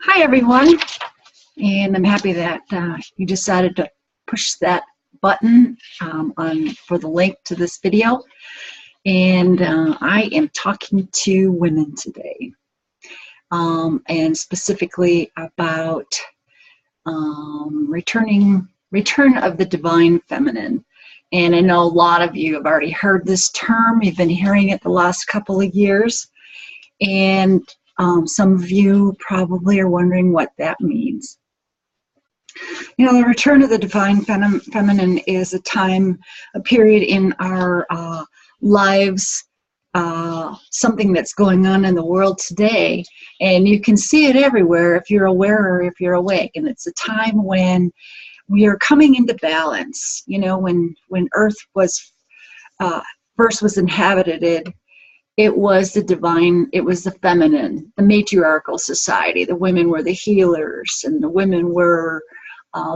Hi everyone, and I'm happy that you decided to push that button for the link to this video. And I am talking to women today, and specifically about return of the divine feminine. And I know a lot of you have already heard this term. You've been hearing it the last couple of years, and some of you probably are wondering what that means. You know, the return of the divine feminine is a period in our lives, something that's going on in the world today, and you can see it everywhere if you're aware or if you're awake. And it's a time when we are coming into balance. You know, when Earth was first was inhabited, it was the divine, it was the feminine, the matriarchal society. The women were the healers, and the women were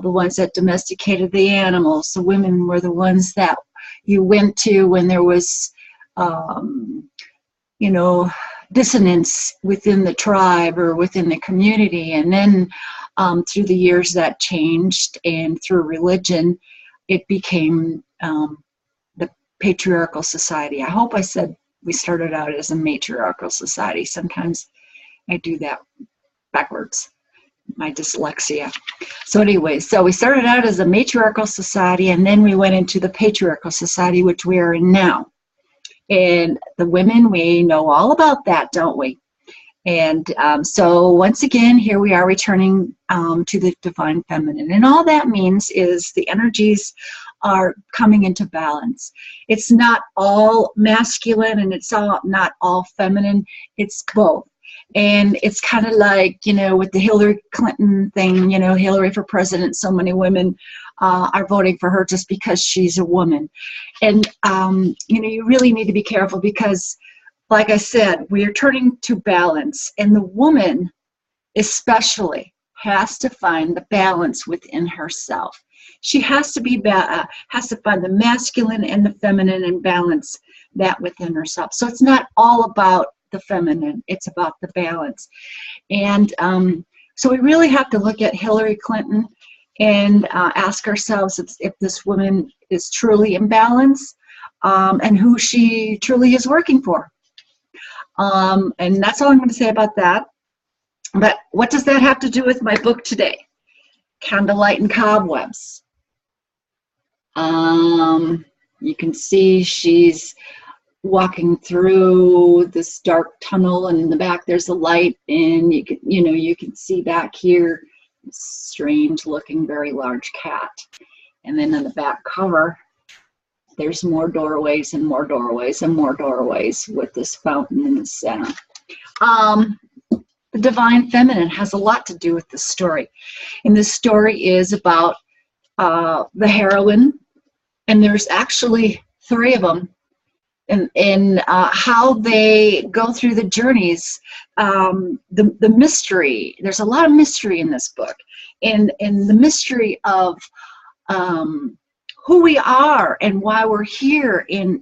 the ones that domesticated the animals. The women were the ones that you went to when there was, you know, dissonance within the tribe or within the community. And then through the years that changed, and through religion, it became the patriarchal society. I hope I said we started out as a matriarchal society. Sometimes I do that backwards, my dyslexia. So anyway, so we started out as a matriarchal society, and then we went into the patriarchal society, which we are in now. And the women, we know all about that, don't we? And so once again, here we are returning to the divine feminine. And all that means is the energies are coming into balance. It's not all masculine and it's not all feminine. It's both. And it's kind of like, you know, with the Hillary Clinton thing, you know, Hillary for president, so many women are voting for her just because she's a woman. And, you know, you really need to be careful because, like I said, we are turning to balance, and the woman especially has to find the balance within herself. She has to find the masculine and the feminine and balance that within herself. So it's not all about the feminine, it's about the balance. And so we really have to look at Hillary Clinton and ask ourselves if this woman is truly in balance, and who she truly is working for. And that's all I'm going to say about that. But what does that have to do with my book today? Candlelight and Cobwebs. You can see she's walking through this dark tunnel, and in the back there's a light, and you can see back here this strange looking very large cat. And then in the back cover there's more doorways and more doorways and more doorways with this fountain in the center. The divine feminine has a lot to do with this story. And this story is about the heroine, and there's actually 3 of them, and how they go through the journeys, the mystery. There's a lot of mystery in this book, and the mystery of who we are and why we're here, in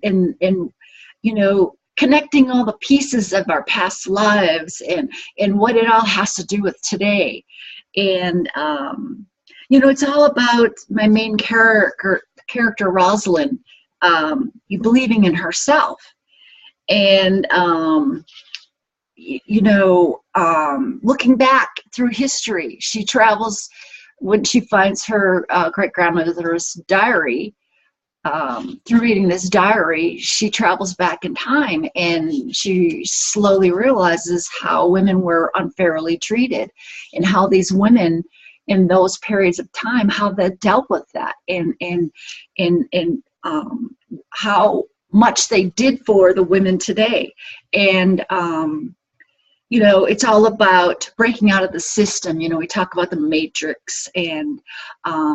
you know, connecting all the pieces of our past lives, and what it all has to do with today. And you know, it's all about my main character Rosalind, believing in herself. And you know, looking back through history, she travels when she finds her great-grandmother's diary. Through reading this diary, she travels back in time, and she slowly realizes how women were unfairly treated, and how these women in those periods of time, how they dealt with that, and how much they did for the women today. And you know, it's all about breaking out of the system. You know, we talk about the matrix, and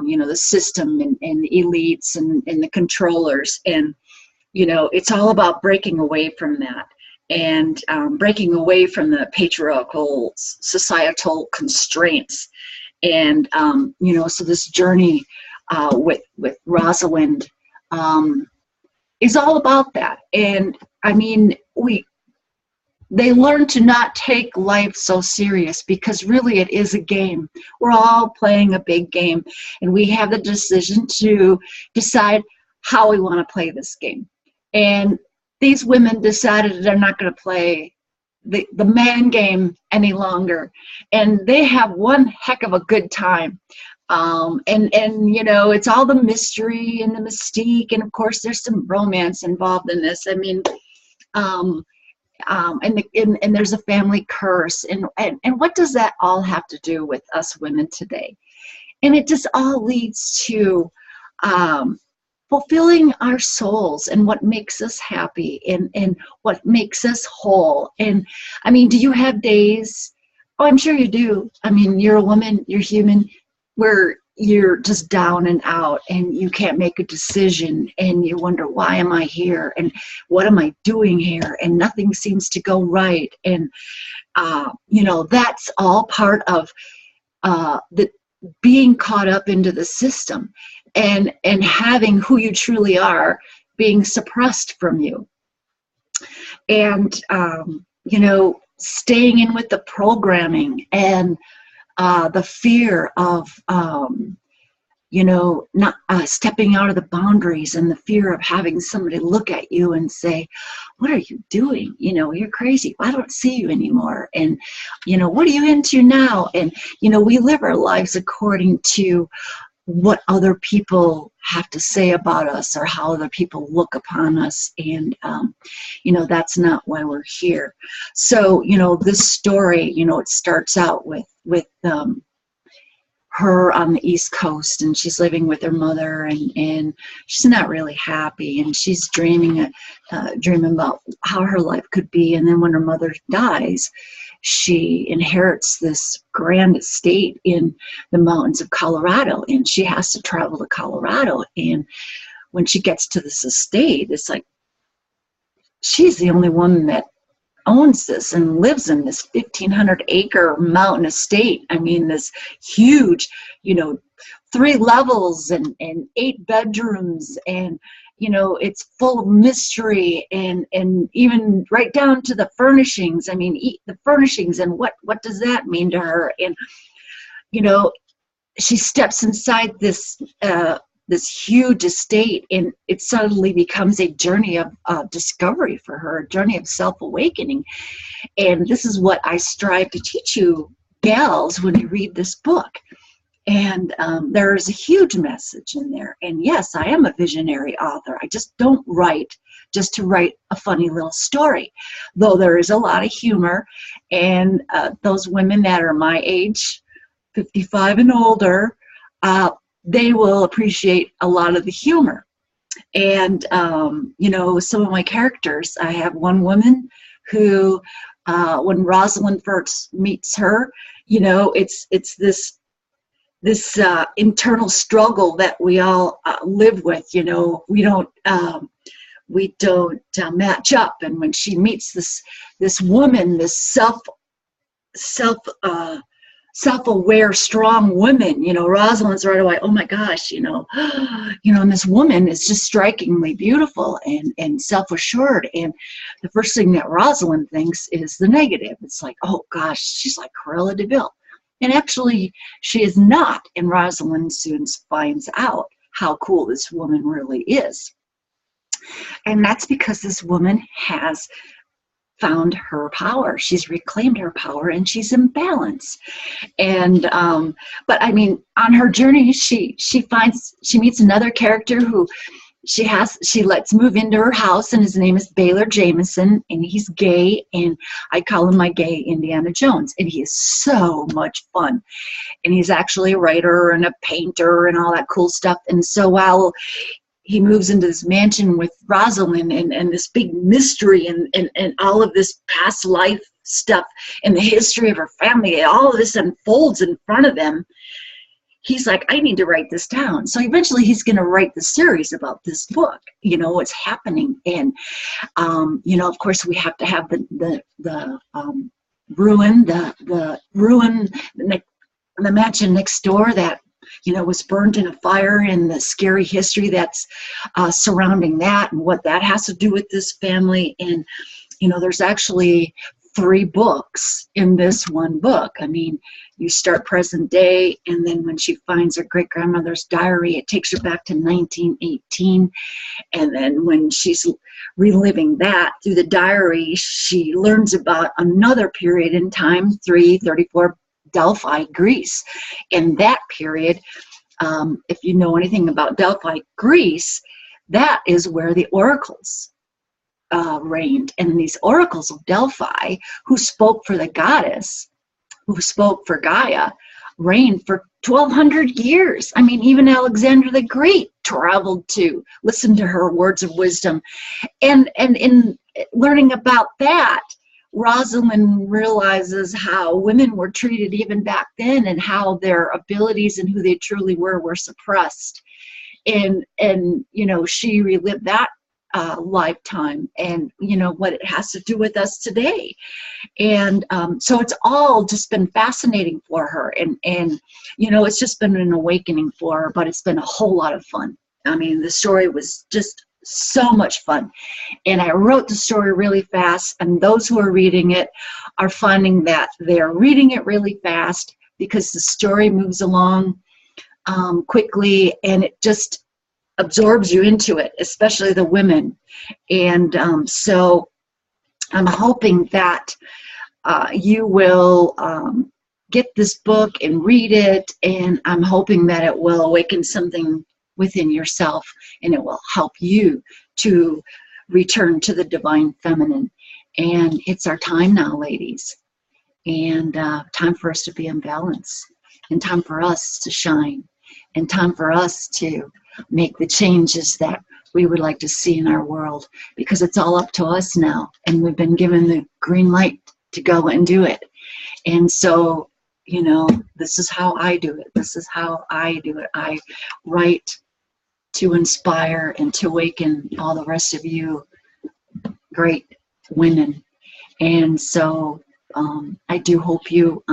you know, the system, and the elites, and the controllers, and you know, it's all about breaking away from that, and breaking away from the patriarchal societal constraints. And you know, so this journey with Rosalind is all about that. And I mean, they learn to not take life so serious, because really it is a game. We're all playing a big game, and we have the decision to decide how we want to play this game. And these women decided they're not going to play the man game any longer, and they have one heck of a good time. And you know, it's all the mystery and the mystique, and of course there's some romance involved in this. I mean, and there's a family curse, and what does that all have to do with us women today? And it just all leads to fulfilling our souls and what makes us happy, and what makes us whole. And I mean, do you have days? Oh, I'm sure you do. I mean, you're a woman, you're human, where you're just down and out and you can't make a decision, and you wonder, why am I here, and what am I doing here, and nothing seems to go right. And you know, that's all part of the being caught up into the system, and having who you truly are being suppressed from you. And you know, staying in with the programming, and the fear of you know, not stepping out of the boundaries, and the fear of having somebody look at you and say, what are you doing? You know, you're crazy. I don't see you anymore. And, you know, what are you into now? And, you know, we live our lives according to what other people have to say about us, or how other people look upon us. And, you know, that's not why we're here. So, you know, this story, you know, it starts out with her on the East Coast, and she's living with her mother, and she's not really happy, and she's dreaming about how her life could be. And then when her mother dies, she inherits this grand estate in the mountains of Colorado, and she has to travel to Colorado. And when she gets to this estate, it's like she's the only one that owns this and lives in this 1,500-acre mountain estate. I mean, this huge, you know, 3 levels and 8 bedrooms, and you know, it's full of mystery, and even right down to the furnishings. I mean, the furnishings, and what does that mean to her? And you know, she steps inside this this huge estate, and it suddenly becomes a journey of discovery for her, a journey of self-awakening. And this is what I strive to teach you gals when you read this book. And there is a huge message in there. And yes, I am a visionary author. I just don't write just to write a funny little story, though there is a lot of humor. And those women that are my age, 55 and older, they will appreciate a lot of the humor. And, you know, some of my characters, I have one woman who, when Rosalind first meets her, you know, it's this internal struggle that we all live with. You know, we don't match up. And when she meets this woman, this self-aware, strong woman, you know, Rosalind's right away, oh my gosh, you know, and this woman is just strikingly beautiful and self-assured. And the first thing that Rosalind thinks is the negative. It's like, oh gosh, she's like Cruella de Vil. And actually, she is not. And Rosalind soon finds out how cool this woman really is. And that's because this woman has found her power. She's reclaimed her power, and she's in balance. And but I mean, on her journey, she meets another character who she lets move into her house, and his name is Baylor Jameson, and he's gay, and I call him my gay Indiana Jones, and he is so much fun. And he's actually a writer and a painter and all that cool stuff. And so while he moves into this mansion with Rosalind, and this big mystery, and all of this past life stuff and the history of her family, all of this unfolds in front of them, he's like, I need to write this down. So eventually he's going to write the series about this book, you know, what's happening. And, you know, of course we have to have the mansion next door that, you know, was burned in a fire, and the scary history that's surrounding that, and what that has to do with this family. And, you know, there's actually 3 books in this one book. I mean, you start present day, and then when she finds her great-grandmother's diary, it takes her back to 1918. And then when she's reliving that through the diary, she learns about another period in time, 334, Delphi, Greece. In that period, if you know anything about Delphi, Greece, that is where the oracles reigned. And these oracles of Delphi, who spoke for the goddess, who spoke for Gaia, reigned for 1,200 years. I mean, even Alexander the Great traveled to listen to her words of wisdom. And in learning about that, Rosalind realizes how women were treated even back then, and how their abilities and who they truly were suppressed. And you know, she relived that lifetime, and you know what it has to do with us today. And so it's all just been fascinating for her, and you know, it's just been an awakening for her, but it's been a whole lot of fun. I mean, the story was just so much fun, and I wrote the story really fast, and those who are reading it are finding that they're reading it really fast because the story moves along quickly, and it just absorbs you into it, especially the women. And so I'm hoping that you will get this book and read it, and I'm hoping that it will awaken something within yourself, and it will help you to return to the divine feminine. And it's our time now, ladies, and time for us to be in balance, and time for us to shine, and time for us to make the changes that we would like to see in our world, because it's all up to us now, and we've been given the green light to go and do it. And so, you know, this is how I do it. This is how I do it. I write to inspire and to awaken all the rest of you great women. And so I do hope you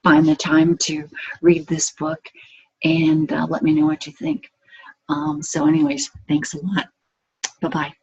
find the time to read this book, and let me know what you think. So anyways, thanks a lot. Bye-bye.